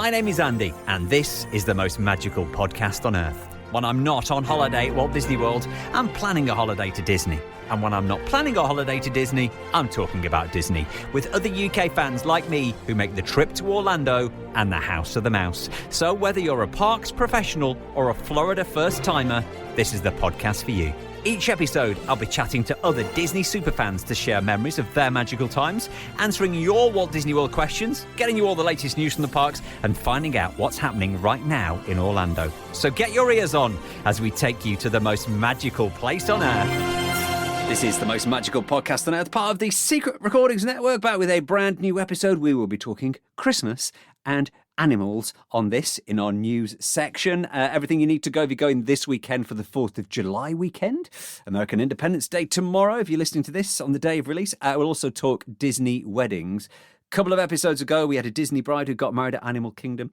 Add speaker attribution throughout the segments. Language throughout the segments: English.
Speaker 1: My name is Andy, and this is the most magical podcast on earth. When I'm not on holiday at Walt Disney World, I'm planning a holiday to Disney. And when I'm not planning a holiday to Disney, I'm talking about Disney, with other UK fans like me who make the trip to Orlando and the House of the Mouse. So whether you're a parks professional or a Florida first-timer, this is the podcast for you. Each episode, I'll be chatting to other Disney superfans to share memories of their magical times, answering your Walt Disney World questions, getting you all the latest news from the parks, and finding out what's happening right now in Orlando. So get your ears on as we take you to the most magical place on earth. This is the most magical podcast on earth, part of the Secret Recordings Network, back with a brand new episode. We will be talking Christmas and animals on this in our news section. Everything you need to go if you're going this weekend for the 4th of July weekend. American Independence Day tomorrow, if you're listening to this on the day of release. We'll also talk Disney weddings. A couple of episodes ago, we had a Disney bride who got married at Animal Kingdom.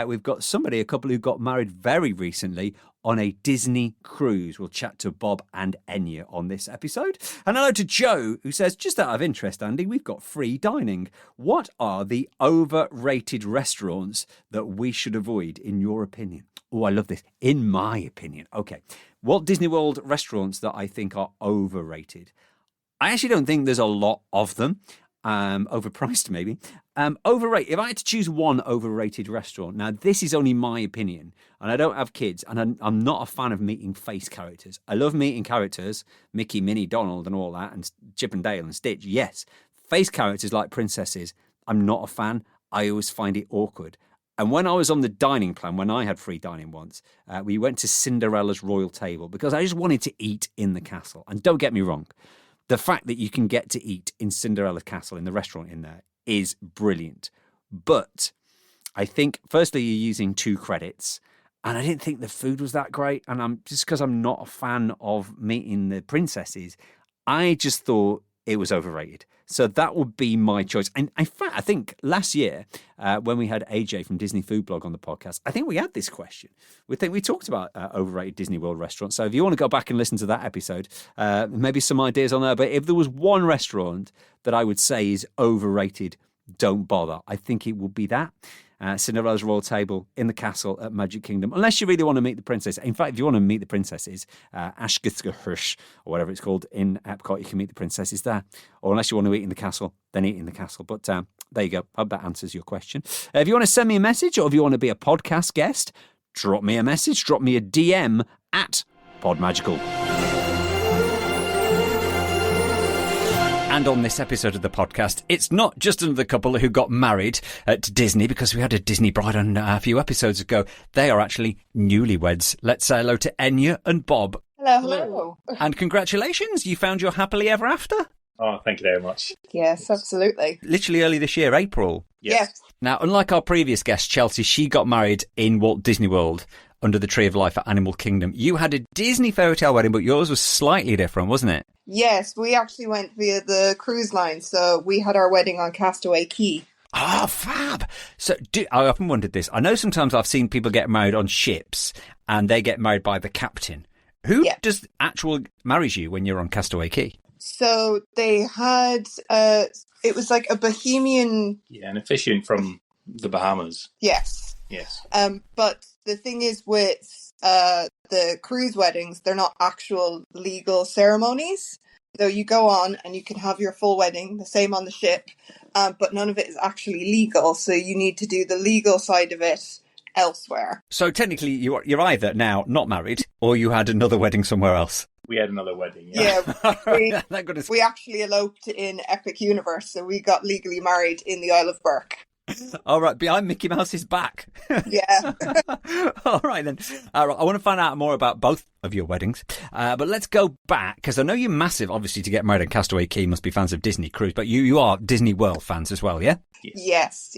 Speaker 1: We've got a couple who got married very recently on a Disney cruise. We'll chat to Bob and Enya on this episode. And hello to Joe, who says, just out of interest, Andy, we've got free dining. What are the overrated restaurants that we should avoid, in your opinion? Oh, I love this. In my opinion. Okay. Walt Disney World restaurants that I think are overrated. I actually don't think there's a lot of them. Overpriced, maybe. Overrated. If I had to choose one overrated restaurant, now this is only my opinion, and I don't have kids, and I'm not a fan of meeting face characters. I love meeting characters, Mickey, Minnie, Donald, and all that, and Chip and Dale and Stitch. Yes, face characters like princesses, I'm not a fan. I always find it awkward. And when I was on the dining plan, when I had free dining once, we went to Cinderella's royal table because I just wanted to eat in the castle. And don't get me wrong. The fact that you can get to eat in Cinderella Castle, in the restaurant in there, is brilliant. But I think, firstly, you're using 2 credits, and I didn't think the food was that great. And just because I'm not a fan of meeting the princesses, I just thought it was overrated. So that would be my choice. And in fact, I think last year, when we had AJ from Disney Food Blog on the podcast, I think we had this question. We talked about overrated Disney World restaurants. So if you want to go back and listen to that episode, maybe some ideas on there. But if there was one restaurant that I would say is overrated, don't bother. I think it would be that. Cinderella's Royal Table in the castle at Magic Kingdom, unless you really want to meet the princess. In fact, if you want to meet the princesses, Ashgithgahursh, or whatever it's called, in Epcot, you can meet the princesses there. Or unless you want to eat in the castle, then eat in the castle. But there you go. I hope that answers your question. If you want to send me a message, or if you want to be a podcast guest, drop me a message, drop me a DM at PodMagical. And on this episode of the podcast, it's not just another couple who got married to Disney, because we had a Disney bride on a few episodes ago. They are actually newlyweds. Let's say hello to Enya and Bob.
Speaker 2: Hello.
Speaker 1: And congratulations, you found your happily ever after?
Speaker 3: Oh, thank you very much.
Speaker 2: Yes, absolutely.
Speaker 1: Literally early this year, April.
Speaker 2: Yes.
Speaker 1: Now, unlike our previous guest, Chelsea, she got married in Walt Disney World under the Tree of Life at Animal Kingdom. You had a Disney fairy tale wedding, but yours was slightly different, wasn't it?
Speaker 2: Yes, we actually went via the cruise line, so we had our wedding on Castaway Cay.
Speaker 1: Oh, fab. So I often wondered this. I know sometimes I've seen people get married on ships and they get married by the captain. Who does marries you when you're on Castaway Cay?
Speaker 2: So they had, it was like a Bohemian...
Speaker 3: Yeah, an officiant from the Bahamas.
Speaker 2: Yes.
Speaker 3: Yes.
Speaker 2: But the thing is with the cruise weddings, they're not actual legal ceremonies. So you go on and you can have your full wedding, the same on the ship, but none of it is actually legal. So you need to do the legal side of it elsewhere.
Speaker 1: So technically you're either now not married or you had another wedding somewhere else.
Speaker 3: We had another wedding,
Speaker 2: we actually eloped in Epic Universe, so we got legally married in the Isle of Burke.
Speaker 1: All right, behind Mickey Mouse's back.
Speaker 2: Yeah.
Speaker 1: All right, then. I want to find out more about both of your weddings. But let's go back, because I know you're massive, obviously, to get married on Castaway Cay. Must be fans of Disney Cruise, but you are Disney World fans as well, yeah?
Speaker 2: Yes.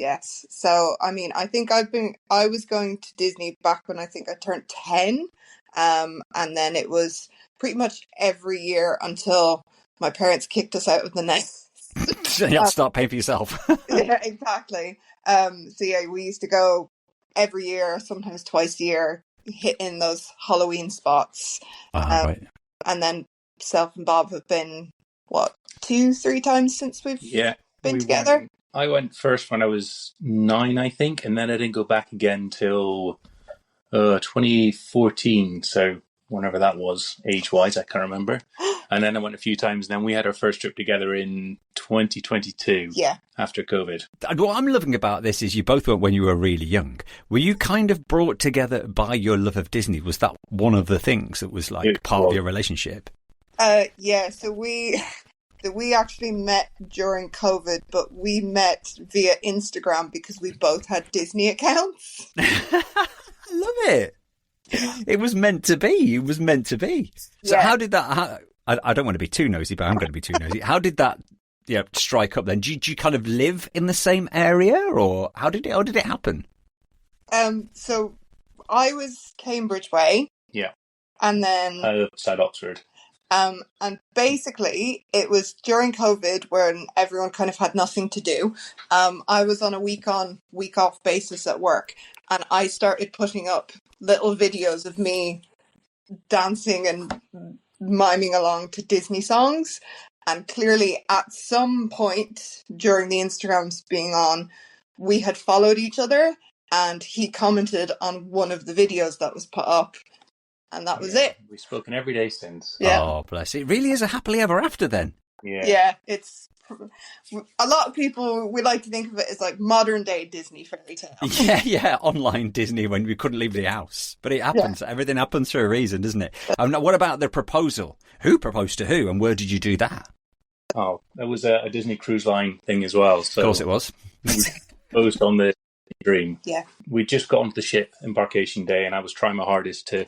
Speaker 2: So, I mean, I think I was going to Disney back when I think I turned 10. And then it was pretty much every year until my parents kicked us out of the nest.
Speaker 1: So you have to start paying for yourself.
Speaker 2: Yeah, exactly. We used to go every year, sometimes twice a year, hitting those Halloween spots.
Speaker 1: Right.
Speaker 2: And then self and Bob have been, 2-3 times since we've been together?
Speaker 3: I went first when I was 9, I think, and then I didn't go back again till 2014. So whenever that was, age-wise, I can't remember. And then I went a few times. And then we had our first trip together in 2022.
Speaker 2: Yeah.
Speaker 3: After COVID.
Speaker 1: And what I'm loving about this is you both went when you were really young. Were you kind of brought together by your love of Disney? Was that one of the things that was like part of your relationship?
Speaker 2: Yeah. So we actually met during COVID, but we met via Instagram because we both had Disney accounts.
Speaker 1: I love it. It was meant to be. It was meant to be. So how did that... I don't want to be too nosy, but I'm going to be too nosy. How did that strike up then? Did you kind of live in the same area, or how did it happen?
Speaker 2: So I was Cambridge way.
Speaker 3: Yeah.
Speaker 2: And then...
Speaker 3: outside Oxford.
Speaker 2: And basically, it was during COVID when everyone kind of had nothing to do. I was on a week on, week off basis at work, and I started putting up little videos of me dancing and miming along to Disney songs. And clearly, at some point during the Instagrams being on, we had followed each other, and he commented on one of the videos that was put up. And that was it.
Speaker 3: We've spoken every day since.
Speaker 2: Yeah.
Speaker 1: Oh, bless. It really is a happily ever after then.
Speaker 2: Yeah, it's a lot of people, we like to think of it as like modern day Disney fairy tale.
Speaker 1: Yeah, online Disney when we couldn't leave the house. But it happens. Yeah. Everything happens for a reason, doesn't it? What about the proposal? Who proposed to who, and where did you do that?
Speaker 3: Oh, that was a Disney Cruise Line thing as well. So
Speaker 1: of course it was.
Speaker 3: We proposed on the Dream.
Speaker 2: Yeah.
Speaker 3: We just got onto the ship embarkation day, and I was trying my hardest to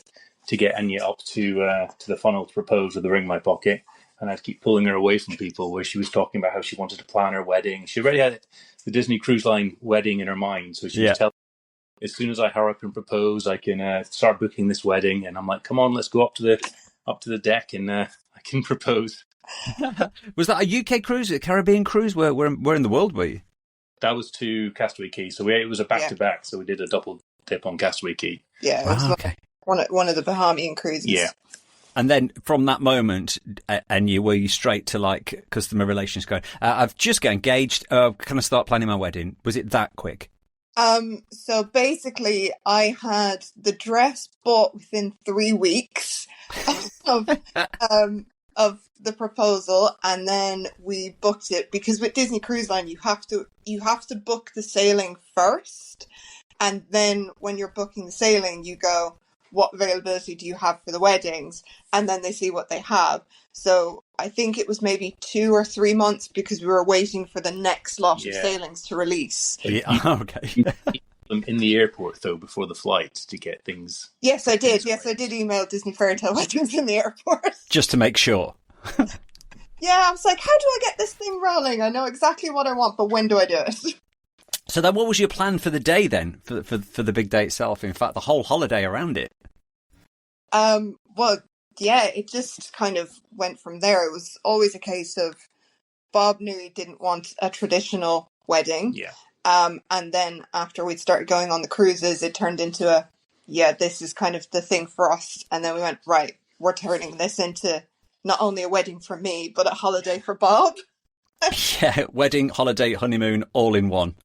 Speaker 3: get Enya up to the funnel to propose with the ring in my pocket. And I'd keep pulling her away from people where she was talking about how she wanted to plan her wedding. She already had the Disney Cruise Line wedding in her mind. So she was telling me, as soon as I hurry up and propose, I can start booking this wedding. And I'm like, come on, let's go up to the deck and I can propose.
Speaker 1: Was that a UK cruise, a Caribbean cruise? Where in the world were you?
Speaker 3: That was to Castaway Cay. So it was a back-to-back. So we did a double dip on Castaway Cay.
Speaker 2: Yeah, it was one of the Bahamian cruises.
Speaker 3: Yeah.
Speaker 1: And then from that moment, were you straight to like customer relations going, I've just got engaged, can I start planning my wedding? Was it that quick?
Speaker 2: So basically I had the dress bought within 3 weeks of the proposal, and then we booked it because with Disney Cruise Line you have to book the sailing first, and then when you're booking the sailing you go, what availability do you have for the weddings? And then they see what they have. So I think it was maybe 2 or 3 months because we were waiting for the next lot of sailings to release.
Speaker 1: Yeah, okay.
Speaker 3: In the airport, though, before the flight to get things...
Speaker 2: Yes, I did. Yes, I did email Disney Fairy Tale Weddings in the airport.
Speaker 1: Just to make sure.
Speaker 2: Yeah, I was like, how do I get this thing rolling? I know exactly what I want, but when do I do it?
Speaker 1: So then what was your plan for the day then, for the big day itself? In fact, the whole holiday around it?
Speaker 2: Well, yeah, it just kind of went from there. It was always a case of Bob knew he didn't want a traditional wedding.
Speaker 3: Yeah.
Speaker 2: And then after we'd started going on the cruises, it turned into this is kind of the thing for us. And then we went, right, we're turning this into not only a wedding for me, but a holiday for Bob.
Speaker 1: Yeah, wedding, holiday, honeymoon, all in one.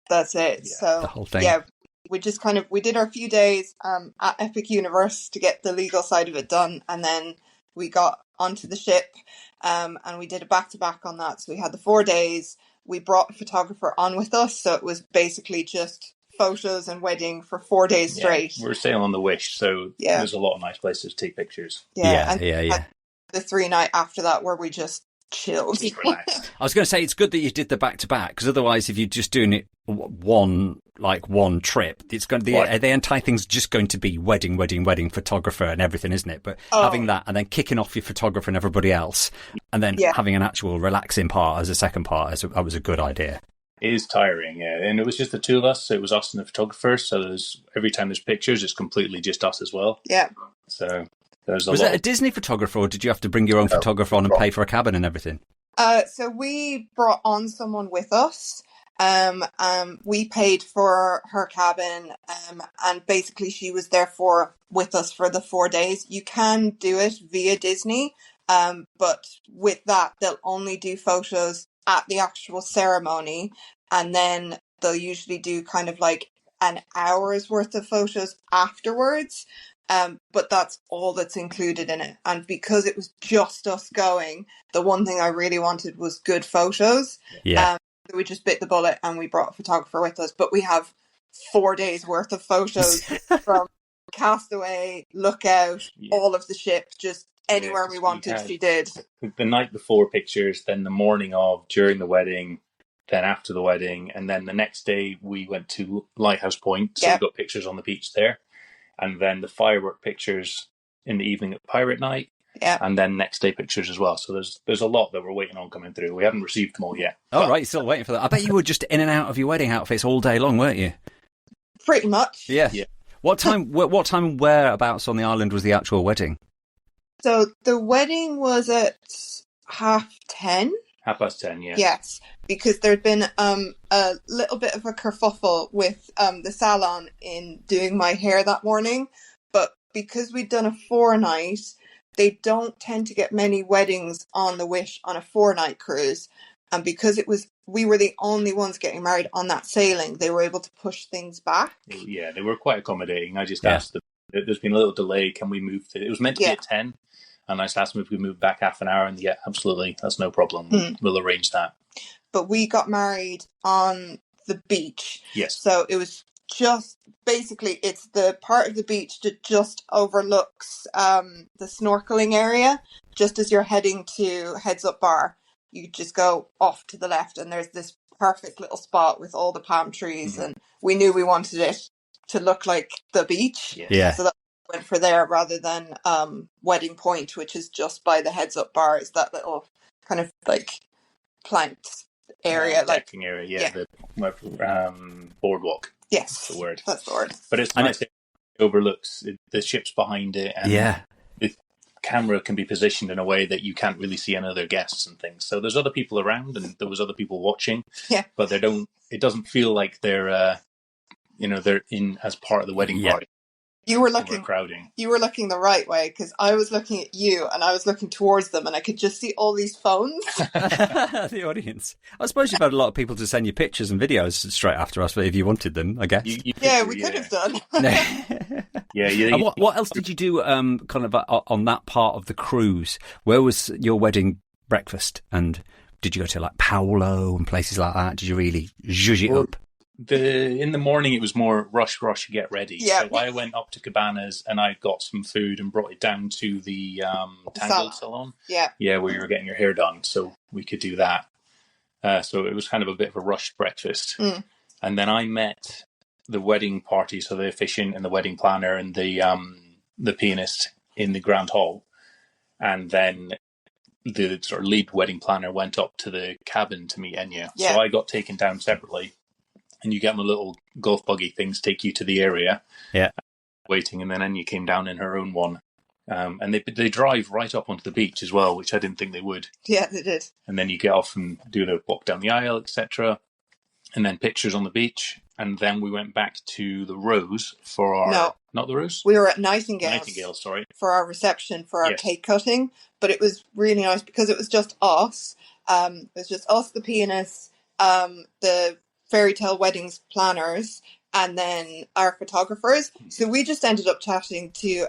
Speaker 2: That's it.
Speaker 1: Yeah,
Speaker 2: so
Speaker 1: the whole thing.
Speaker 2: Yeah, we just we did our few days at Epic Universe to get the legal side of it done, and then we got onto the ship and we did a back-to-back on that. So we had the 4 days. We brought a photographer on with us, so it was basically just photos and wedding for 4 days straight.
Speaker 3: We were sailing on the Wish, so there's a lot of nice places to take pictures.
Speaker 1: Yeah.
Speaker 2: The 3 night after that where we just chilled.
Speaker 1: I was going to say it's good that you did the back-to-back, because otherwise if you're just doing it one trip, it's going to the entire thing's just going to be wedding photographer and everything, isn't it? But having that and then kicking off your photographer and everybody else, and then having an actual relaxing part as a second part, that was a good idea.
Speaker 3: It is tiring, and it was just the two of us. So it was us and the photographer, so every time there's pictures it's completely just us as well. So was
Speaker 1: that a Disney photographer, or did you have to bring your own photographer on and pay for a cabin and everything?
Speaker 2: So we brought on someone with us. We paid for her cabin, and basically she was there with us for the 4 days. You can do it via Disney, but with that they'll only do photos at the actual ceremony. and then they'll usually do kind of like an hour's worth of photos afterwards. But that's all that's included in it. And because it was just us going, the one thing I really wanted was good photos.
Speaker 1: Yeah.
Speaker 2: So we just bit the bullet and we brought a photographer with us. But we have 4 days worth of photos from Castaway, Lookout, all of the ship, just anywhere we wanted, she did.
Speaker 3: The night before pictures, then the morning of, during the wedding, then after the wedding, and then the next day we went to Lighthouse Point, so we got pictures on the beach there, and then the firework pictures in the evening at Pirate Night, and then next day pictures as well. So there's a lot that we're waiting on coming through. We haven't received them all yet.
Speaker 1: Oh, right, you're still waiting for that. I bet you were just in and out of your wedding outfits all day long, weren't you?
Speaker 2: Pretty much.
Speaker 1: Yes. Yeah. What time and whereabouts on the island was the actual wedding?
Speaker 2: So the wedding was at 10:30.
Speaker 3: 10:30, yeah.
Speaker 2: Yes, because there'd been a little bit of a kerfuffle with the salon in doing my hair that morning, but because we'd done a 4-night, they don't tend to get many weddings on the Wish on a 4-night cruise, and because we were the only ones getting married on that sailing, they were able to push things back.
Speaker 3: Yeah, they were quite accommodating. I just asked them, there's been a little delay, can we move to, it was meant to be at 10, and I just asked them if we could move back half an hour, and absolutely, that's no problem. We'll arrange that.
Speaker 2: But we got married on the beach.
Speaker 3: Yes.
Speaker 2: So it was just, basically, it's the part of the beach that just overlooks the snorkeling area. Just as you're heading to Heads Up Bar, you just go off to the left, and there's this perfect little spot with all the palm trees, and we knew we wanted it to look like the beach.
Speaker 1: Yeah.
Speaker 2: So that went for there rather than Wedding Point, which is just by the Heads Up Bar. Is that little kind of like planked area,
Speaker 3: decking area, the boardwalk.
Speaker 2: Yes,
Speaker 3: that's the word.
Speaker 2: That's the word.
Speaker 3: But it's nice. It overlooks the ship's behind it, and the camera can be positioned in a way that you can't really see any other guests and things. So there's other people around, and there was other people watching.
Speaker 2: Yeah,
Speaker 3: but it doesn't feel like they're they're in as part of the wedding party.
Speaker 2: You were looking
Speaker 3: crowding.
Speaker 2: You were looking the right way, because I was looking at you and I was looking towards them, and I could just see all these phones.
Speaker 1: The audience. I suppose you've had a lot of people to send you pictures and videos straight after us, if you wanted them, I guess.
Speaker 2: We could have done.
Speaker 1: And what else did you do kind of on that part of the cruise? Where was your wedding breakfast? And did you go to like Paolo and places like that? Did you really zhuzh it up?
Speaker 3: In the morning it was more rush, get ready.
Speaker 2: Yeah.
Speaker 3: So I went up to Cabanas and I got some food and brought it down to the Tangled salon.
Speaker 2: Yeah.
Speaker 3: Yeah, where you were getting your hair done, so we could do that. So it was kind of a bit of a rushed breakfast. And then I met the wedding party, so the officiant and the wedding planner and the pianist in the Grand Hall. And then the sort of lead wedding planner went up to the cabin to meet Enya.
Speaker 2: Yeah.
Speaker 3: So I got taken down separately. And you get them a little golf buggy things, take you to the area.
Speaker 1: Yeah.
Speaker 3: Waiting, and then Enya came down in her own one. And they drive right up onto the beach as well, which I didn't think they would.
Speaker 2: Yeah, they did.
Speaker 3: And then you get off and do the walk down the aisle, etc. And then pictures on the beach. And then we went back to the Rose for our... No. Not the Rose?
Speaker 2: We were at Nightingale's.
Speaker 3: Nightingale, sorry.
Speaker 2: For our reception, for our cake cutting. But it was really nice because it was just us. It was just us, the pianists, the Fairy Tale Weddings planners, and then our photographers. So we just ended up chatting to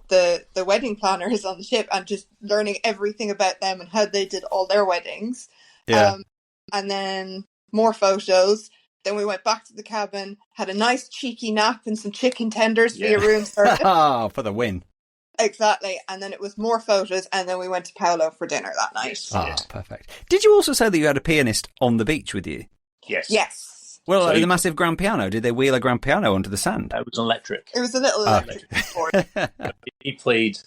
Speaker 2: the wedding planners on the ship and just learning everything about them and how they did all their weddings.
Speaker 1: Yeah.
Speaker 2: And then more photos. Then we went back to the cabin, had a nice cheeky nap and some chicken tenders via room service.
Speaker 1: Oh, for the win.
Speaker 2: Exactly. And then it was more photos, and then we went to Paolo for dinner that night.
Speaker 1: Ah, perfect. Did you also say that you had a pianist on the beach with you?
Speaker 3: Yes.
Speaker 2: Yes.
Speaker 1: Well, so the massive grand piano, did they wheel a grand piano onto the sand?
Speaker 3: It was electric.
Speaker 2: It was a little electric board.
Speaker 3: He played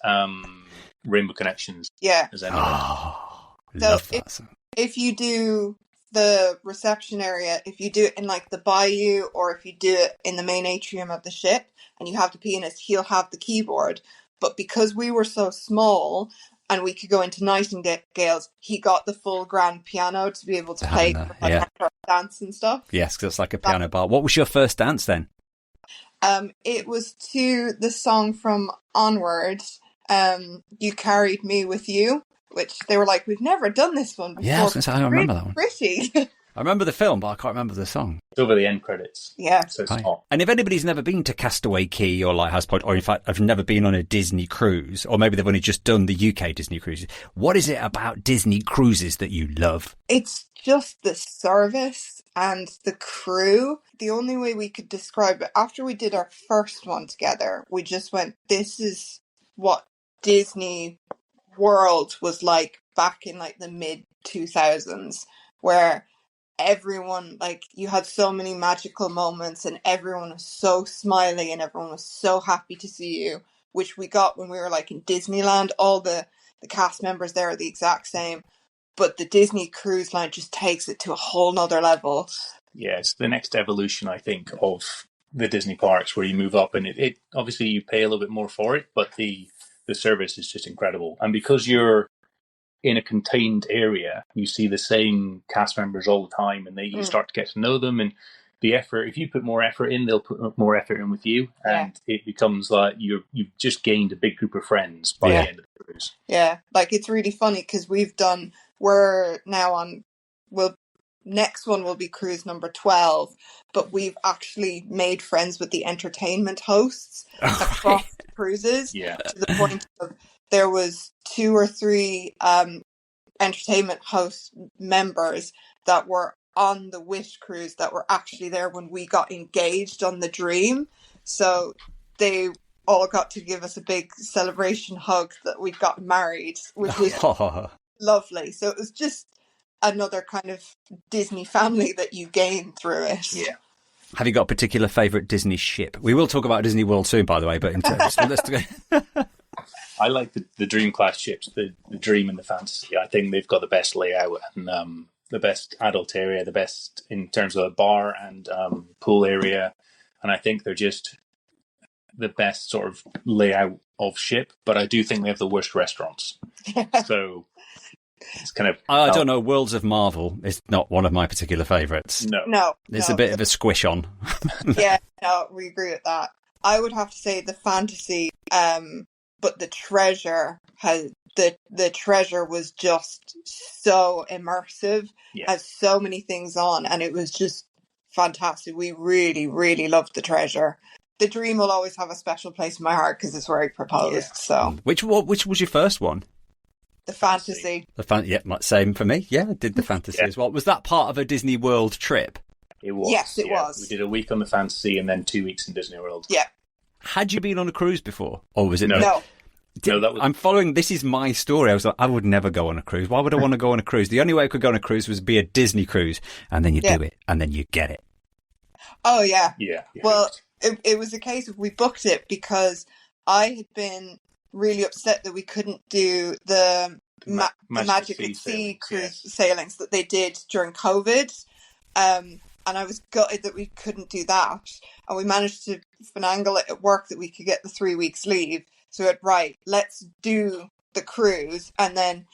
Speaker 3: Rainbow Connections.
Speaker 2: Yeah.
Speaker 3: As so
Speaker 1: love that.
Speaker 2: If you do the reception area, if you do it in like the bayou, or if you do it in the main atrium of the ship and you have the pianist, he'll have the keyboard. But because we were so small and we could go into Nightingale's, he got the full grand piano to be able to play for dance and stuff.
Speaker 1: Yes, because it's like a piano bar. What was your first dance then?
Speaker 2: It was to the song from Onward, You Carried Me With You, which they were like, we've never done this one before.
Speaker 1: Yeah, I remember that one.
Speaker 2: Pretty.
Speaker 1: I remember the film, but I can't remember the song.
Speaker 3: It's over the end credits.
Speaker 2: Yeah.
Speaker 3: So it's
Speaker 1: Right.
Speaker 3: hot.
Speaker 1: And if anybody's never been to Castaway Cay or Lighthouse Point, or in fact have never been on a Disney cruise, or maybe they've only just done the UK Disney cruises, what is it about Disney cruises that you love?
Speaker 2: It's just the service and the crew. The only way we could describe it, after we did our first one together, we just went, this is what Disney World was like back in like the mid 2000s, where everyone, like, you had so many magical moments and everyone was so smiley and everyone was so happy to see you, which we got when we were like in Disneyland. All the cast members there are the exact same, but the Disney Cruise Line just takes it to a whole nother level.
Speaker 3: Yeah, it's the next evolution, I think, of the Disney parks, where you move up, and it obviously you pay a little bit more for it, but the service is just incredible. And because you're in a contained area, you see the same cast members all the time, and you start to get to know them. And the effort, if you put more effort in, they'll put more effort in with you, and it becomes like you've just gained a big group of friends by the end of the cruise.
Speaker 2: Yeah, like, it's really funny because we're now on, next one will be cruise number 12, but we've actually made friends with the entertainment hosts across the cruises, to the point of there was 2 or 3 entertainment host members that were on the Wish cruise that were actually there when we got engaged on the Dream. So they all got to give us a big celebration hug that we'd gotten married, which was lovely. So it was just another kind of Disney family that you gain through it.
Speaker 3: Yeah.
Speaker 1: Have you got a particular favourite Disney ship? We will talk about Disney World soon, by the way, but in terms, let's go.
Speaker 3: I like the Dream class ships, the Dream and the Fantasy. I think they've got the best layout and the best adult area, the best in terms of bar and pool area. And I think they're just the best sort of layout of ship, but I do think they have the worst restaurants. So it's kind of...
Speaker 1: I don't know, Worlds of Marvel is not one of my particular favourites.
Speaker 2: No.
Speaker 1: It's a bit of a squish on.
Speaker 2: Yeah, no, we agree with that. I would have to say the Fantasy, but the Treasure the Treasure was just so immersive, has so many things on, and it was just fantastic. We really, really loved the Treasure. The Dream will always have a special place in my heart because it's where I proposed. So,
Speaker 1: which was your first one?
Speaker 2: The Fantasy.
Speaker 1: Same for me. Yeah, I did the Fantasy as well. Was that part of a Disney World trip?
Speaker 3: It was.
Speaker 2: Yes, it was.
Speaker 3: We did a week on the Fantasy and then 2 weeks in Disney World.
Speaker 2: Yeah.
Speaker 1: Had you been on a cruise before, or was it
Speaker 3: no?
Speaker 2: No.
Speaker 3: No, that was...
Speaker 1: I'm following. This is my story. I was like, I would never go on a cruise. Why would I want to go on a cruise? The only way I could go on a cruise was be a Disney cruise, and then you do it, and then you get it.
Speaker 2: Oh yeah.
Speaker 3: Yeah.
Speaker 2: Well, it was a case of we booked it because I had been really upset that we couldn't do the Magic at Sea cruise sailings that they did during COVID. And I was gutted that we couldn't do that. And we managed to finagle it at work that we could get the 3 weeks leave. So we went, right, let's do the cruise. And then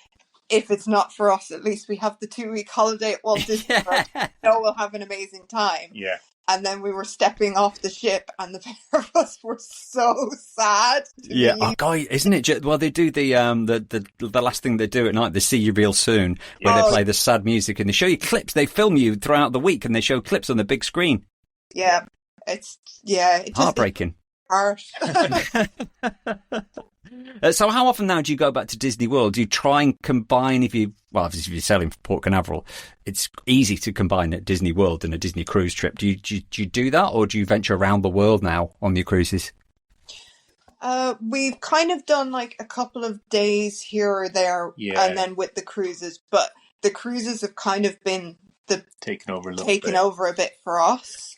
Speaker 2: if it's not for us, at least we have the 2 week holiday at Walt Disney World. We'll have an amazing time.
Speaker 3: Yeah.
Speaker 2: And then we were stepping off the ship, and the pair of us were so sad.
Speaker 1: Yeah, God, isn't it? Well, they do the last thing they do at night, the See You Real Soon, where they play the sad music and they show you clips. They film you throughout the week, and they show clips on the big screen.
Speaker 2: Yeah, it's
Speaker 1: heartbreaking.
Speaker 2: Harsh.
Speaker 1: So how often now do you go back to Disney World? Do you try and combine, if you're selling for Port Canaveral, it's easy to combine at Disney World and a Disney cruise trip. Do you do that, or do you venture around the world now on your cruises?
Speaker 2: We've kind of done like a couple of days here or there, and then with the cruises, but the cruises have kind of been taken over a bit for us.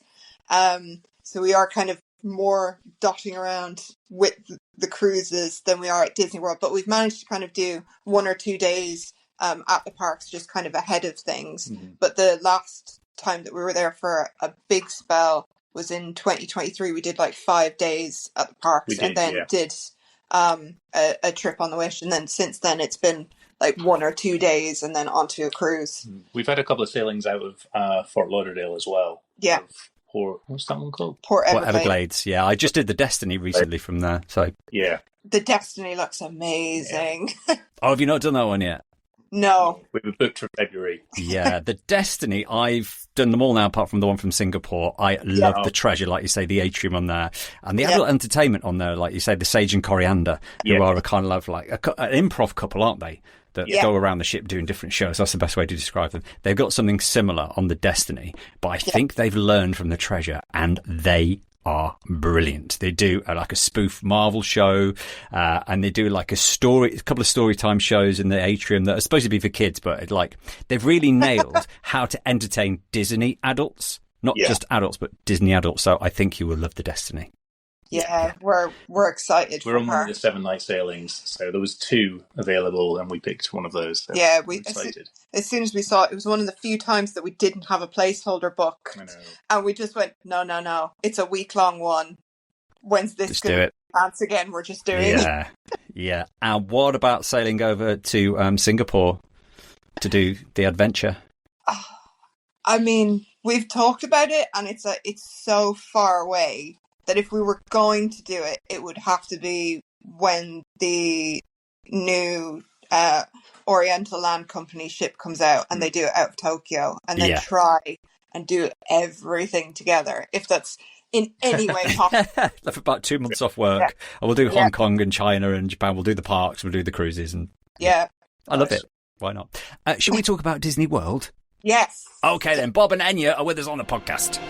Speaker 2: So we are kind of more dotting around with the cruises than we are at Disney World, but we've managed to kind of do 1 or 2 days at the parks just kind of ahead of things. But the last time that we were there for a big spell was in 2023. We did like 5 days at the parks and then did a trip on the Wish, and then since then it's been like 1 or 2 days and then onto a cruise.
Speaker 3: We've had a couple of sailings out of Fort Lauderdale as well.
Speaker 2: Yeah.
Speaker 3: What's that one called?
Speaker 2: Port
Speaker 1: Everglades. Yeah, I just did the Destiny recently from there. So
Speaker 3: yeah,
Speaker 2: the Destiny looks amazing.
Speaker 1: Oh, have you not done that one yet?
Speaker 2: No.
Speaker 3: We were booked for February.
Speaker 1: Yeah, the Destiny, I've done them all now apart from the one from Singapore. I love the treasure, like you say, the atrium on there. And the adult entertainment on there, like you say, the Sage and Coriander, who are a kind of like an improv couple, aren't they? That go around the ship doing different shows. That's the best way to describe them. They've got something similar on the Destiny, but I think they've learned from the treasure, and they are brilliant. They do like a spoof Marvel show, and they do like a couple of story time shows in the atrium that are supposed to be for kids, but like they've really nailed how to entertain Disney adults, not just adults, but Disney adults. So I think you will love the Destiny.
Speaker 2: Yeah, we're excited.
Speaker 3: We're on one of the 7-night sailings, so there was 2 available, and we picked one of those. So
Speaker 2: we're
Speaker 3: excited.
Speaker 2: As soon as we saw it, it was one of the few times that we didn't have a placeholder booked, and we just went, no, it's a week-long one. When's this going to dance again? We're just doing it.
Speaker 1: Yeah. And what about sailing over to Singapore to do the adventure?
Speaker 2: I mean, we've talked about it, and it's so far away that if we were going to do it, it would have to be when the new Oriental Land Company ship comes out and they do it out of Tokyo, and then try and do everything together, if that's in any way possible.
Speaker 1: Left about 2 months off work, and we'll do Hong Kong and China and Japan. We'll do the parks, we'll do the cruises, and I love it. Why not? Should we talk about Disney World?
Speaker 2: Yes.
Speaker 1: Okay then, Bob and Enya are with us on the podcast.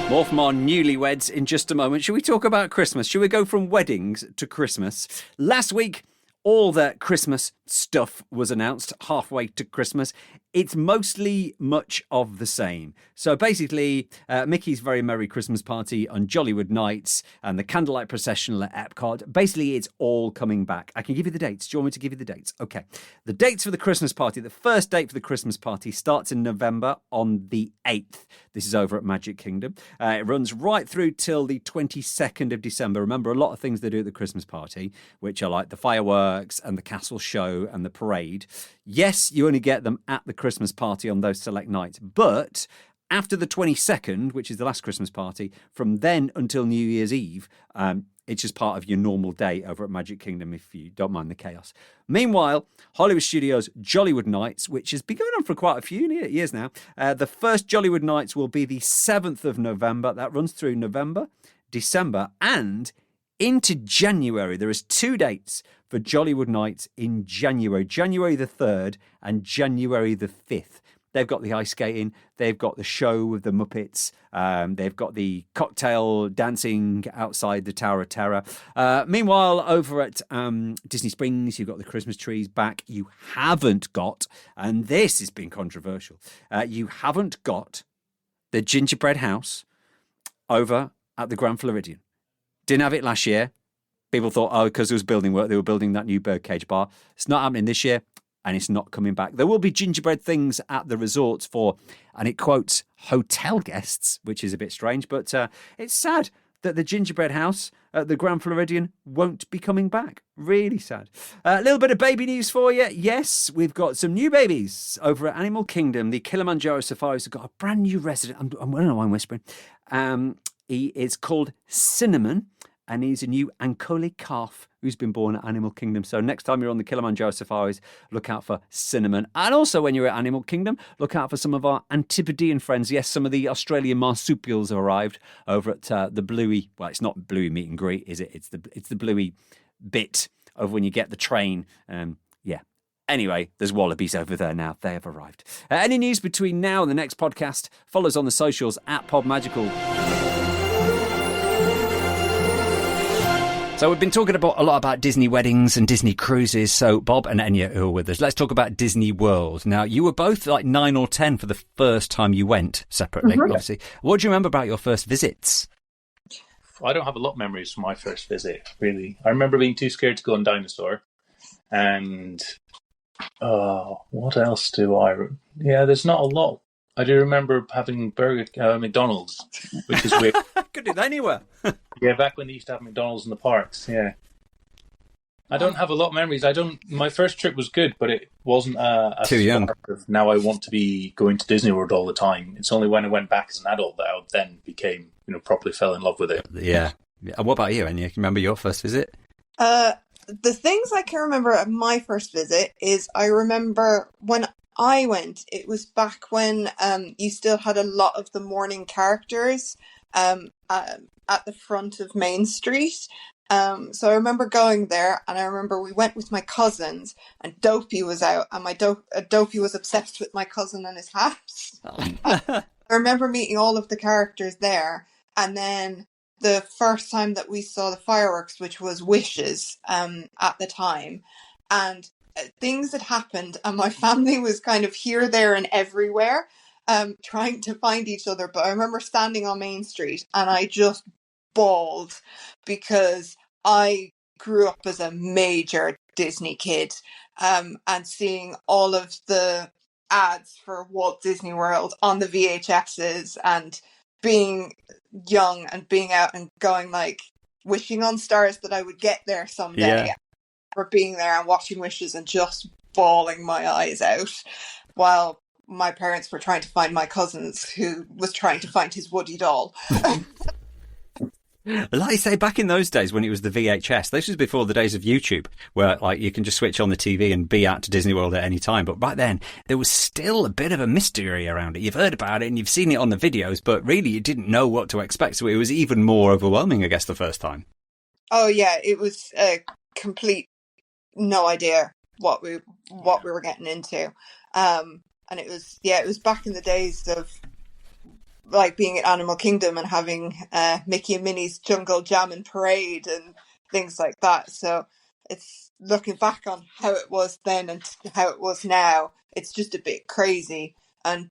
Speaker 1: More from our newlyweds in just a moment. Should we talk about Christmas? Should we go from weddings to Christmas? Last week, all the Christmas stuff was announced halfway to Christmas. It's mostly much of the same. So basically, Mickey's Very Merry Christmas Party on Jollywood Nights and the Candlelight Processional at Epcot. Basically, it's all coming back. I can give you the dates. Do you want me to give you the dates? Okay. The dates for the Christmas party. The first date for the Christmas party starts in November on the 8th. This is over at Magic Kingdom. It runs right through till the 22nd of December. Remember, a lot of things they do at the Christmas party, which are like the fireworks and the castle show and the parade. Yes, you only get them at the Christmas party on those select nights, but after the 22nd, which is the last Christmas party, from then until New Year's Eve, it's just part of your normal day over at Magic Kingdom if you don't mind the chaos. Meanwhile, Hollywood Studios' Jollywood Nights, which has been going on for quite a few years now, the first Jollywood Nights will be the 7th of November. That runs through November, December, and into January. There is 2 dates for Jollywood Nights in January. January the 3rd and January the 5th. They've got the ice skating. They've got the show with the Muppets. They've got the cocktail dancing outside the Tower of Terror. Meanwhile, over at Disney Springs, you've got the Christmas trees back. You haven't got, and this has been controversial, you haven't got the gingerbread house over at the Grand Floridian. Didn't have it last year. People thought, because there was building work, they were building that new birdcage bar. It's not happening this year, and it's not coming back. There will be gingerbread things at the resorts for, and it quotes, hotel guests, which is a bit strange, but it's sad that the gingerbread house at the Grand Floridian won't be coming back. Really sad. A little bit of baby news for you. Yes, we've got some new babies over at Animal Kingdom. The Kilimanjaro Safaris have got a brand new resident. I don't know why I'm whispering. He is called Cinnamon, and he's a new Ankole calf who's been born at Animal Kingdom. So next time you're on the Kilimanjaro Safaris, look out for Cinnamon. And also when you're at Animal Kingdom, look out for some of our Antipodean friends. Yes, some of the Australian marsupials have arrived over at the Bluey. Well, it's not Bluey meet and greet, is it? It's the Bluey bit of when you get the train. Yeah. Anyway, there's wallabies over there now. They have arrived. Any news between now and the next podcast, follow us on the socials at PodMagical. So we've been talking a lot about Disney weddings and Disney cruises. So Bob and Enya who are with us. Let's talk about Disney World. Now, you were both like 9 or 10 for the first time you went separately, obviously. What do you remember about your first visits?
Speaker 3: I don't have a lot of memories from my first visit, really. I remember being too scared to go on Dinosaur. And what else do I... Yeah, there's not a lot. I do remember having McDonald's, which is weird.
Speaker 1: Could do that anywhere.
Speaker 3: Yeah, back when they used to have McDonald's in the parks, yeah. I don't have a lot of memories. My first trip was good, but it wasn't
Speaker 1: too young.
Speaker 3: Now I want to be going to Disney World all the time. It's only when I went back as an adult that I then became, properly fell in love with it.
Speaker 1: Yeah. And what about you, Enya? Can you remember your first visit?
Speaker 2: The things I can remember of my first visit is I remember when I went, it was back when you still had a lot of the morning characters at the front of Main Street. So I remember going there, and I remember we went with my cousins, and Dopey was out, and Dopey was obsessed with my cousin and his hat. I remember meeting all of the characters there, and then the first time that we saw the fireworks, which was Wishes, at the time, and things had happened, and my family was kind of here, there, and everywhere, trying to find each other. But I remember standing on Main Street, and I just bawled because I grew up as a major Disney kid, and seeing all of the ads for Walt Disney World on the VHSs, and being young and being out and going, like, wishing on stars that I would get there someday.
Speaker 1: Yeah.
Speaker 2: For being there and watching Wishes and just bawling my eyes out while my parents were trying to find my cousins, who was trying to find his Woody doll.
Speaker 1: Like you say, back in those days when it was the VHS, this was before the days of YouTube, where like you can just switch on the TV and be out to Disney World at any time. But back then, there was still a bit of a mystery around it. You've heard about it and you've seen it on the videos, but really you didn't know what to expect. So it was even more overwhelming, I guess, the first time.
Speaker 2: Oh yeah, it was a complete no idea what we were getting into. And it was back in the days of like being at Animal Kingdom and having Mickey and Minnie's Jungle Jam and Parade and things like that. So it's looking back on how it was then and how it was now, it's just a bit crazy. And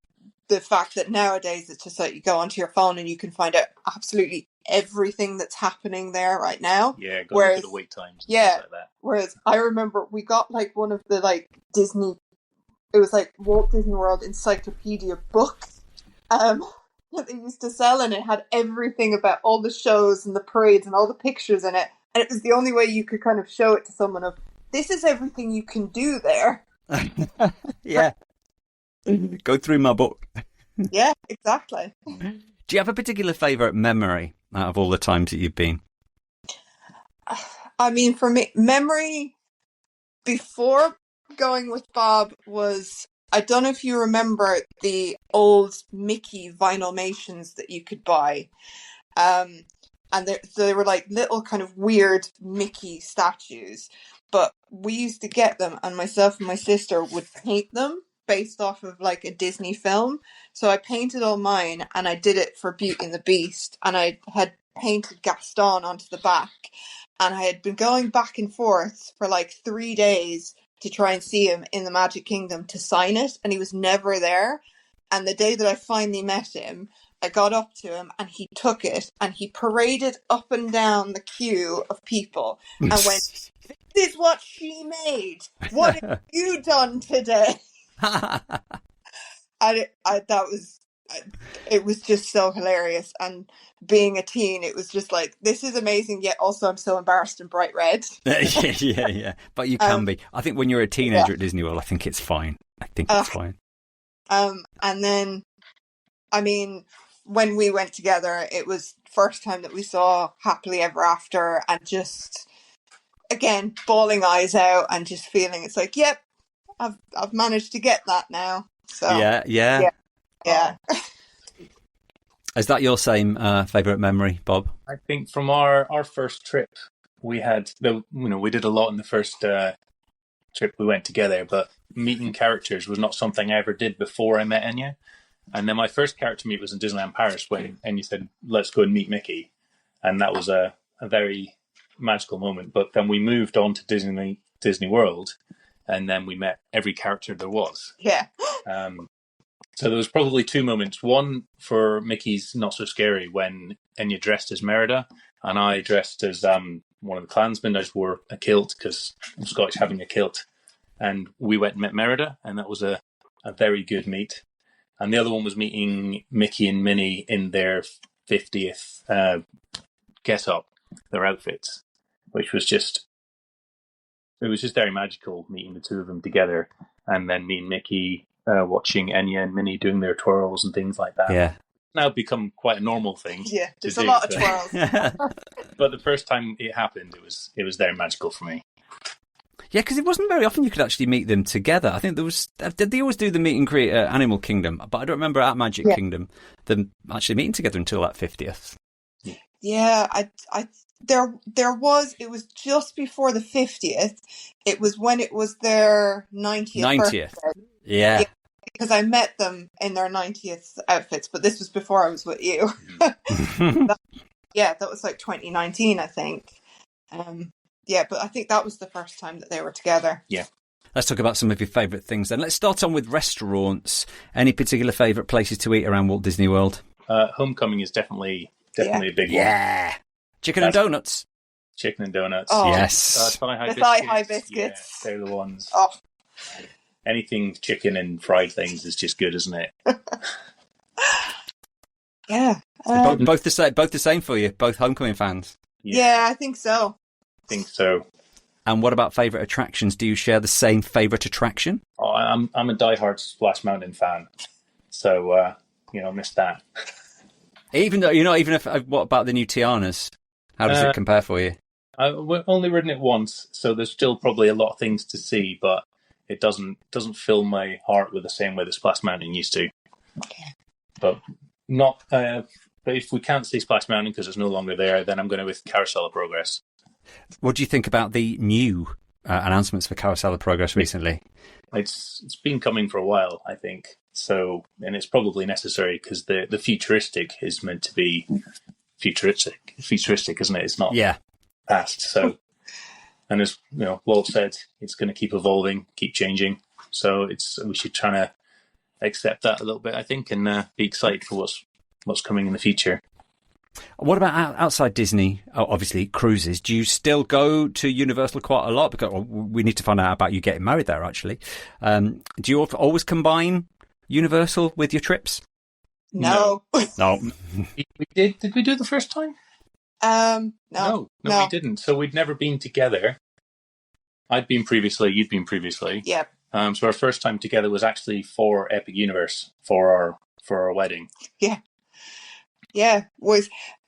Speaker 2: the fact that nowadays it's just like you go onto your phone and you can find out absolutely everything that's happening there right now.
Speaker 3: Yeah, go look at the wait times and things like that.
Speaker 2: Whereas I remember we got like one of the like Disney, it was like Walt Disney World encyclopedia books that they used to sell, and it had everything about all the shows and the parades and all the pictures in it. And it was the only way you could kind of show it to someone of, this is everything you can do there.
Speaker 1: Yeah. Go through my book.
Speaker 2: Yeah, exactly.
Speaker 1: Do you have a particular favourite memory out of all the times that you've been?
Speaker 2: I mean, for me, memory before going with Bob was, I don't know if you remember the old Mickey Vinylmations that you could buy. And they were like little kind of weird Mickey statues. But we used to get them, and myself and my sister would paint them based off of like a Disney film. So I painted all mine, and I did it for Beauty and the Beast. And I had painted Gaston onto the back. And I had been going back and forth for like 3 days to try and see him in the Magic Kingdom to sign it, and he was never there. And the day that I finally met him, I got up to him and he took it and he paraded up and down the queue of people and went, "This is what she made. What have you done today?" It was just so hilarious. And being a teen, it was just like, this is amazing, yet also I'm so embarrassed and bright red.
Speaker 1: Yeah. But you can be. I think when you're a teenager at Disney World, I think it's fine. It's fine.
Speaker 2: And then, I mean, when we went together, it was first time that we saw Happily Ever After, and just, again, bawling eyes out and just feeling it's like, yep, I've managed to get that now. So yeah.
Speaker 1: Is that your same favourite memory, Bob?
Speaker 3: I think from our first trip, we did a lot in the first trip we went together, but meeting characters was not something I ever did before I met Enya. And then my first character meet was in Disneyland Paris when Enya said, "Let's go and meet Mickey." And that was a very magical moment. But then we moved on to Disney World, and then we met every character there was.
Speaker 2: Yeah.
Speaker 3: So there was probably two moments. One for Mickey's Not So Scary, when Enya dressed as Merida, and I dressed as one of the Klansmen. I just wore a kilt because I'm Scottish, having a kilt. And we went and met Merida, and that was a very good meet. And the other one was meeting Mickey and Minnie in their 50th get-up, their outfits, which was just very magical, meeting the two of them together. And then me and Mickey watching Enya and Minnie doing their twirls and things like that.
Speaker 1: Yeah.
Speaker 3: Now become quite a normal thing.
Speaker 2: Yeah, there's a lot of twirls.
Speaker 3: But the first time it happened, it was very magical for me.
Speaker 1: Yeah, because it wasn't very often you could actually meet them together. I think did they always do the meet and greet at Animal Kingdom? But I don't remember at Magic Kingdom them actually meeting together until that 50th.
Speaker 2: Yeah, it was just before the 50th. It was when it was their 90th birthday.
Speaker 1: Yeah.
Speaker 2: Because I met them in their 90th outfits, but this was before I was with you. That was like 2019, I think. But I think that was the first time that they were together.
Speaker 1: Yeah. Let's talk about some of your favourite things then. Let's start on with restaurants. Any particular favourite places to eat around Walt Disney World?
Speaker 3: Homecoming is definitely a big one.
Speaker 1: Yeah. Chicken and donuts.
Speaker 3: Chicken and donuts.
Speaker 2: Oh,
Speaker 1: yes.
Speaker 2: Thigh-high biscuits.
Speaker 3: Yeah, they're the ones.
Speaker 2: Oh.
Speaker 3: Anything chicken and fried things is just good, isn't it?
Speaker 2: Yeah.
Speaker 1: Both the same for you, both Homecoming fans?
Speaker 2: Yeah, I think so.
Speaker 3: And
Speaker 1: what about favourite attractions? Do you share the same favourite attraction?
Speaker 3: Oh, I'm a diehard Splash Mountain fan, so missed that.
Speaker 1: Even though what about the new Tianas? How does it compare for you?
Speaker 3: I've only ridden it once, so there's still probably a lot of things to see, but it doesn't fill my heart with the same way that Splash Mountain used to.
Speaker 2: Okay.
Speaker 3: But not. But if we can't see Splash Mountain because it's no longer there, then I'm going with Carousel of Progress.
Speaker 1: What do you think about the new announcements for Carousel of Progress recently?
Speaker 3: It's been coming for a while, I think. So, and it's probably necessary because the futuristic is meant to be futuristic, isn't it? It's not past. So, and as Walt said, it's going to keep evolving, keep changing. So we should try to accept that a little bit, I think, and be excited for what's coming in the future.
Speaker 1: What about outside Disney? Oh, obviously, cruises. Do you still go to Universal quite a lot? Because we need to find out about you getting married there, actually. Do you always combine Universal with your trips?
Speaker 2: No.
Speaker 3: We did. Did we do it the first time? No, we didn't. So we'd never been together. I'd been previously. You'd been previously.
Speaker 2: Yeah.
Speaker 3: So our first time together was actually for Epic Universe for our wedding.
Speaker 2: Yeah. Yeah,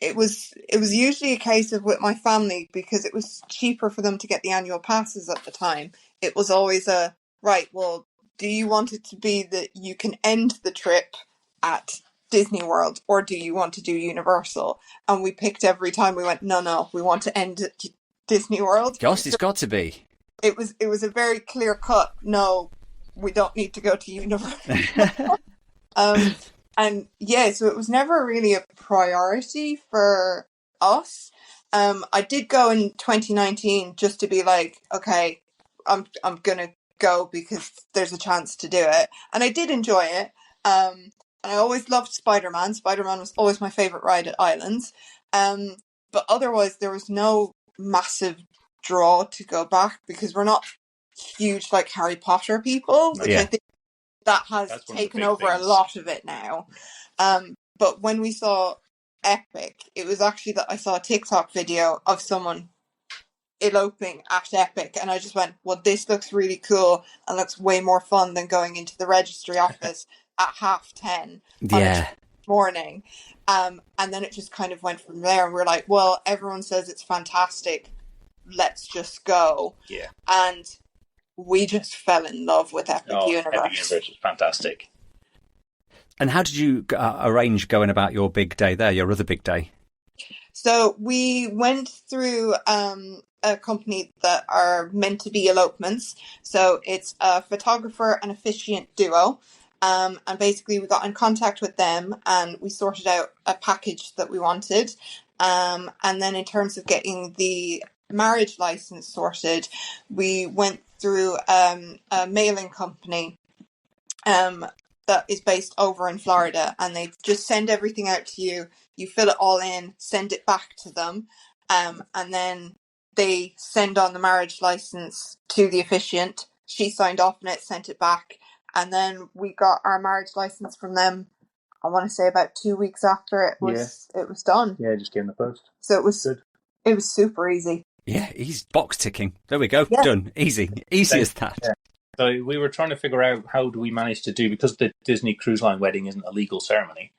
Speaker 2: it was usually a case of with my family, because it was cheaper for them to get the annual passes at the time. It was always do you want it to be that you can end the trip at Disney World, or do you want to do Universal? And we picked every time. We went, no, we want to end at Disney World.
Speaker 1: Gosh, it's got to be.
Speaker 2: It was a very clear cut. No, we don't need to go to Universal. And so it was never really a priority for us. I did go in 2019 just to be like, okay, I'm gonna go because there's a chance to do it, and I did enjoy it. And I always loved Spider-Man. Spider-Man was always my favorite ride at Islands. But otherwise, there was no massive draw to go back because we're not huge like Harry Potter people, which I think that has taken over a lot of it now. But when we saw Epic, it was actually that I saw a TikTok video of someone eloping at Epic, and I just went, well, this looks really cool and looks way more fun than going into the registry office at 10:30 on a morning. And then it just kind of went from there, and we're like, well, everyone says it's fantastic, let's just go.
Speaker 3: Yeah.
Speaker 2: And we just fell in love with Epic Universe.
Speaker 3: Epic Universe was fantastic.
Speaker 1: And how did you arrange going about your big day there, your other big day?
Speaker 2: So we went through a company that are meant to be elopements. So it's a photographer and officiant duo. And basically we got in contact with them and we sorted out a package that we wanted. And then in terms of getting the marriage license sorted, we went through a mailing company that is based over in Florida, and they just send everything out to you. You fill it all in, send it back to them, and then they send on the marriage license to the officiant. She signed off on it, sent it back, and then we got our marriage license from them. I want to say about 2 weeks after it was done.
Speaker 3: Yeah, it just came in the post.
Speaker 2: So it was
Speaker 3: good.
Speaker 2: It was super easy.
Speaker 1: Yeah, he's box ticking. There we go. Yeah. Done. Easy as that.
Speaker 3: Yeah. So we were trying to figure out how do we manage to do, because the Disney Cruise Line wedding isn't a legal ceremony,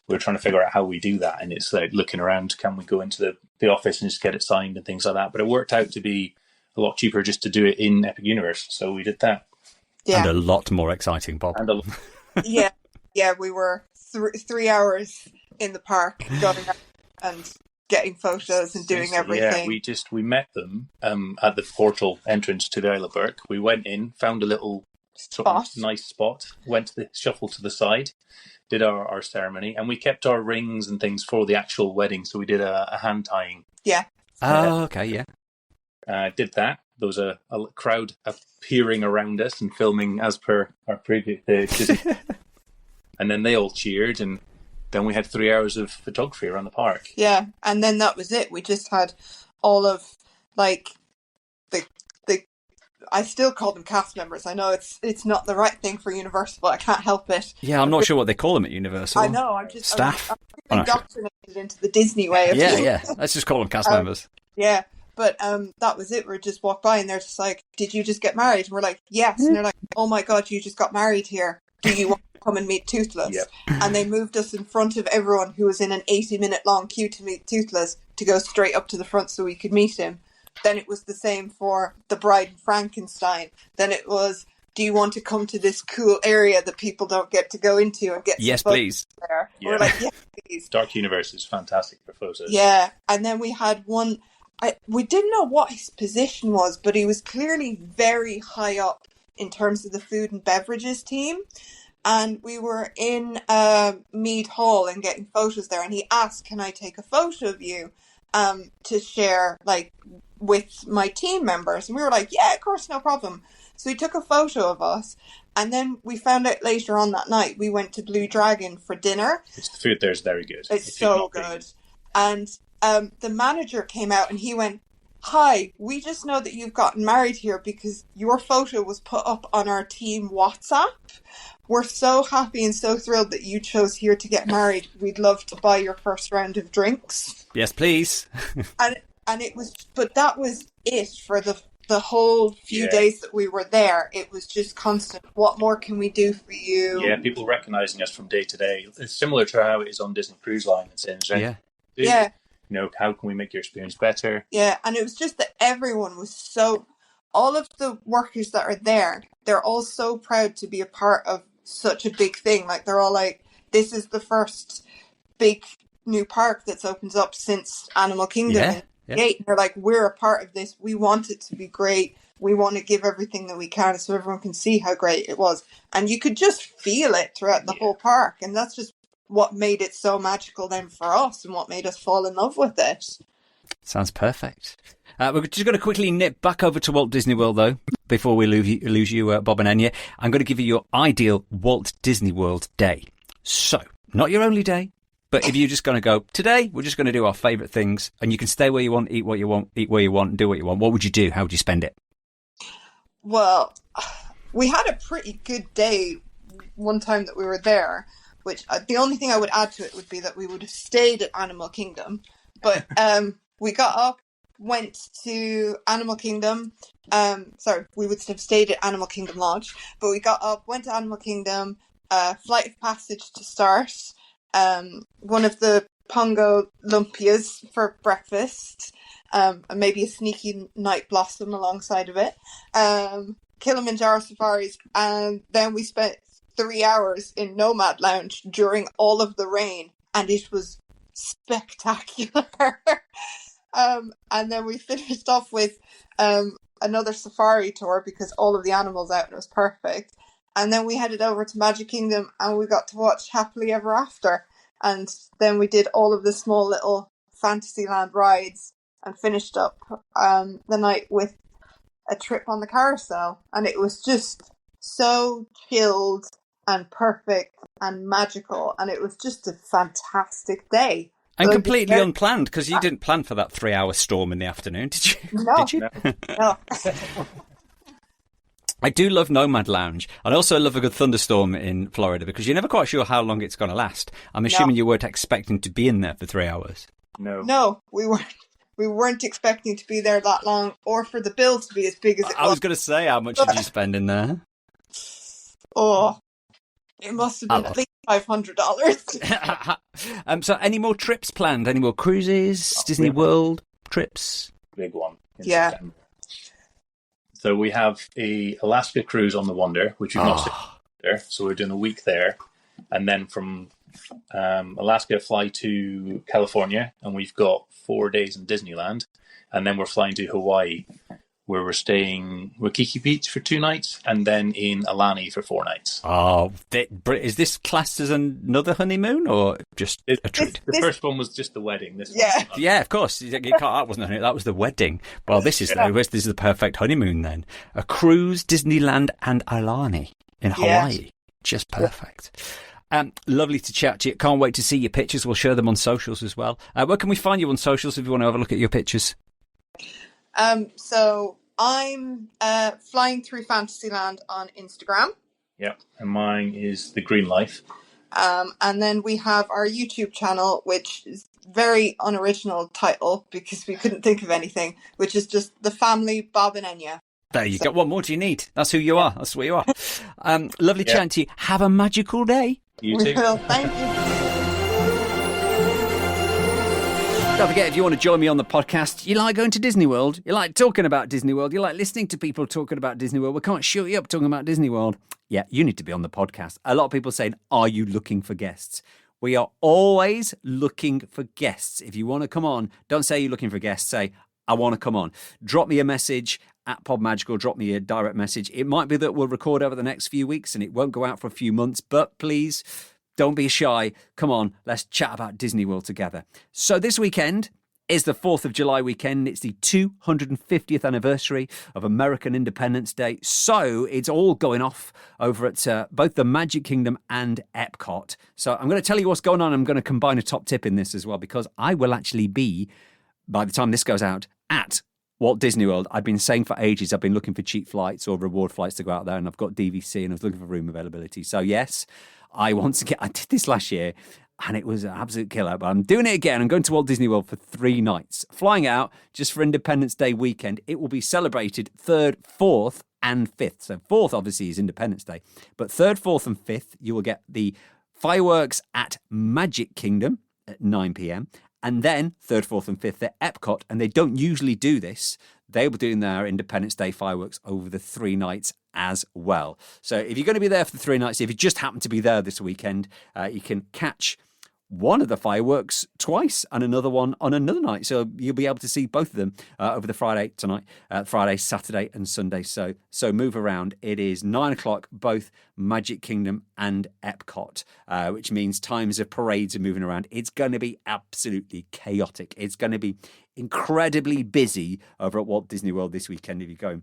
Speaker 3: we were trying to figure out how we do that. And it's like looking around, can we go into the office and just get it signed and things like that? But it worked out to be a lot cheaper just to do it in Epic Universe. So we did that.
Speaker 2: Yeah.
Speaker 1: And a lot more exciting, Bob.
Speaker 3: And
Speaker 2: Yeah, we were 3 hours in the park going out and getting photos and doing everything.
Speaker 3: Yeah, we met them at the portal entrance to the Isle of Burke. We went in, found a little sort of nice spot, went to the shuffle to the side, did our ceremony, and we kept our rings and things for the actual wedding. So we did a hand tying.
Speaker 2: Yeah.
Speaker 1: Oh, okay, yeah.
Speaker 3: Did that. There was a crowd appearing around us and filming as per our previous. And then they all cheered, and then we had 3 hours of photography around the park.
Speaker 2: Yeah, and then that was it. We just had all of like the I still call them cast members. I know it's not the right thing for Universal, but I can't help it.
Speaker 1: Yeah, I'm not sure what they call them at Universal.
Speaker 2: I know. I'm just
Speaker 1: staff.
Speaker 2: I'm indoctrinated into the Disney way of
Speaker 1: Yeah. Let's just call them cast members.
Speaker 2: Yeah. But that was it. We just walked by and they're just like, "Did you just get married?" And we're like, "Yes." And they're like, "Oh my God, you just got married here. Do you want to come and meet Toothless?"
Speaker 3: Yep.
Speaker 2: And they moved us in front of everyone who was in an 80-minute long queue to meet Toothless to go straight up to the front so we could meet him. Then it was the same for the Bride and Frankenstein. Then it was, "Do you want to come to this cool area that people don't get to go into and get
Speaker 1: Yes, please.
Speaker 2: There?"
Speaker 3: Yeah.
Speaker 2: We're like, "Yes, please."
Speaker 3: Dark Universe is fantastic for photos.
Speaker 2: Yeah, and then we had one. We didn't know what his position was, but he was clearly very high up in terms of the food and beverages team. And we were in Mead Hall and getting photos there, and he asked, "Can I take a photo of you to share like with my team members?" And we were like, "Yeah, of course, no problem." So he took a photo of us, and then we found out later on that night we went to Blue Dragon for dinner.
Speaker 3: The food there is very good.
Speaker 2: It's so good. And the manager came out and he went, "Hi, we just know that you've gotten married here because your photo was put up on our team WhatsApp. We're so happy and so thrilled that you chose here to get married. We'd love to buy your first round of drinks."
Speaker 1: Yes, please.
Speaker 2: and it was, but that was it for the whole few days that we were there. It was just constant. What more can we do for you?
Speaker 3: Yeah, people recognizing us from day to day. It's similar to how it is on Disney Cruise Line and saying,
Speaker 2: Yeah.
Speaker 3: You know, how can we make your experience better?
Speaker 2: Yeah, and it was just that everyone was so, all of the workers that are there, they're all so proud to be a part of such a big thing. Like, they're all like, "This is the first big new park that's opens up since Animal Kingdom."
Speaker 1: Yeah.
Speaker 2: And they're like, "We're a part of this. We want it to be great. We want to give everything that we can so everyone can see how great it was." And you could just feel it throughout the whole park. And that's just what made it so magical then for us and what made us fall in love with it.
Speaker 1: Sounds perfect. We're just going to quickly nip back over to Walt Disney World, though, before we lose you, Bob and Enya. I'm going to give you your ideal Walt Disney World day. So, not your only day, but if you're just going to go, today, we're just going to do our favourite things, and you can stay where you want, eat what you want, eat where you want, and do what you want, what would you do? How would you spend it?
Speaker 2: Well, we had a pretty good day one time that we were there, which the only thing I would add to it would be that we would have stayed at Animal Kingdom. But we got up, went to Animal Kingdom. We would have stayed at Animal Kingdom Lodge. But we got up, went to Animal Kingdom, Flight of Passage to start, one of the Pongo Lumpias for breakfast, and maybe a sneaky Night Blossom alongside of it. Kilimanjaro safaris, and then we spent 3 hours in Nomad Lounge during all of the rain, and it was spectacular. And then we finished off with another safari tour because all of the animals out and it was perfect. And then we headed over to Magic Kingdom and we got to watch Happily Ever After. And then we did all of the small little Fantasyland rides and finished up the night with a trip on the Carousel. And it was just so chilled and perfect and magical, and it was just a fantastic day.
Speaker 1: And completely unplanned, because you didn't plan for that 3-hour storm in the afternoon, did you?
Speaker 2: No.
Speaker 1: Did you?
Speaker 2: No.
Speaker 1: I do love Nomad Lounge. I also love a good thunderstorm in Florida, because you're never quite sure how long it's going to last. I'm assuming you weren't expecting to be in there for 3 hours.
Speaker 2: No, we weren't. We weren't expecting to be there that long, or for the bill to be as big as it was.
Speaker 1: I was going to say, how much did you spend in there?
Speaker 2: Oh, it must have been at least $500.
Speaker 1: So any more trips planned? Any more cruises? Disney World trips?
Speaker 3: Big one in
Speaker 2: Yeah.
Speaker 3: September. So we have a Alaska cruise on the Wonder, which we've not seen there. So we're doing a week there. And then from Alaska, fly to California, and we've got 4 days in Disneyland. And then we're flying to Hawaii, where we're staying Waikiki Beach for 2 nights, and then in Alani for 4 nights.
Speaker 1: Oh, is this classed as another honeymoon or just a treat?
Speaker 3: The first one was just the wedding.
Speaker 1: Yeah, of course. That wasn't a honeymoon, that was the wedding. Well, this is the perfect honeymoon then. A cruise, Disneyland, and Alani in Hawaii. Yeah. Just perfect. Lovely to chat to you. Can't wait to see your pictures. We'll share them on socials as well. Where can we find you on socials if you want to have a look at your pictures?
Speaker 2: So I'm flying through Fantasyland on Instagram.
Speaker 3: Yeah, and mine is The Green Life.
Speaker 2: And then we have our YouTube channel, which is very unoriginal title because we couldn't think of anything, which is just The Family Bob and Enya.
Speaker 1: There you go. What more do you need? That's who you are. That's what you are. Lovely chatting to you. Have a magical day.
Speaker 3: You too.
Speaker 2: Thank you.
Speaker 1: Don't forget, if you want to join me on the podcast, you like going to Disney World, you like talking about Disney World, you like listening to people talking about Disney World, we can't shut you up talking about Disney World. Yeah, you need to be on the podcast. A lot of people saying, are you looking for guests? We are always looking for guests. If you want to come on, don't say you're looking for guests, say, I want to come on. Drop me a message at PodMagical, drop me a direct message. It might be that we'll record over the next few weeks and it won't go out for a few months, but please don't be shy. Come on, let's chat about Disney World together. So this weekend is the 4th of July weekend. It's the 250th anniversary of American Independence Day. So it's all going off over at both the Magic Kingdom and Epcot. So I'm going to tell you what's going on. I'm going to combine a top tip in this as well, because I will actually be, by the time this goes out, at Walt Disney World. I've been saying for ages, I've been looking for cheap flights or reward flights to go out there, and I've got DVC and I was looking for room availability. So yes, I did this last year and it was an absolute killer, but I'm doing it again. I'm going to Walt Disney World for 3 nights, flying out just for Independence Day weekend. It will be celebrated 3rd, 4th and 5th. So 4th obviously is Independence Day, but 3rd, 4th and 5th, you will get the fireworks at Magic Kingdom at 9 p.m. And then 3rd, 4th and 5th, they're Epcot, and they don't usually do this. They will be doing their Independence Day fireworks over the 3 nights as well. So if you're going to be there for the 3 nights, if you just happen to be there this weekend, you can catch one of the fireworks twice and another one on another night. So you'll be able to see both of them over the Friday, Saturday and Sunday. So move around. It is 9 o'clock, both Magic Kingdom and Epcot, which means times of parades are moving around. It's going to be absolutely chaotic. It's going to be incredibly busy over at Walt Disney World this weekend if you're going.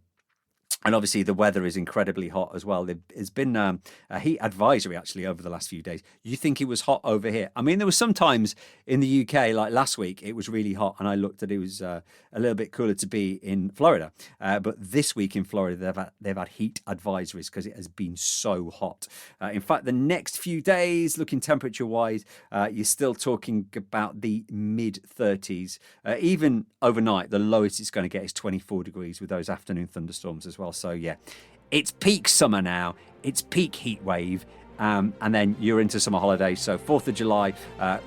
Speaker 1: And obviously the weather is incredibly hot as well. There's been a heat advisory actually over the last few days. You think it was hot over here? I mean, there was some times in the UK, like last week, it was really hot, and I looked at it was a little bit cooler to be in Florida. But this week in Florida, they've had heat advisories because it has been so hot. In fact, the next few days, looking temperature-wise, you're still talking about the mid-30s. Even overnight, the lowest it's going to get is 24 degrees with those afternoon thunderstorms as well. So yeah, it's peak summer now. It's peak heat wave. And then you're into summer holidays. So 4th of July,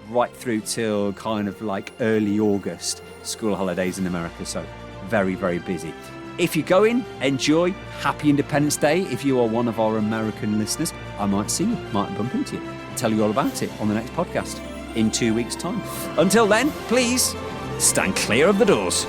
Speaker 1: right through till kind of like early August, school holidays in America. So very, very busy. If you're going, enjoy. Happy Independence Day. If you are one of our American listeners, I might see you, might bump into you, tell you all about it on the next podcast in 2 weeks' time. Until then, please stand clear of the doors.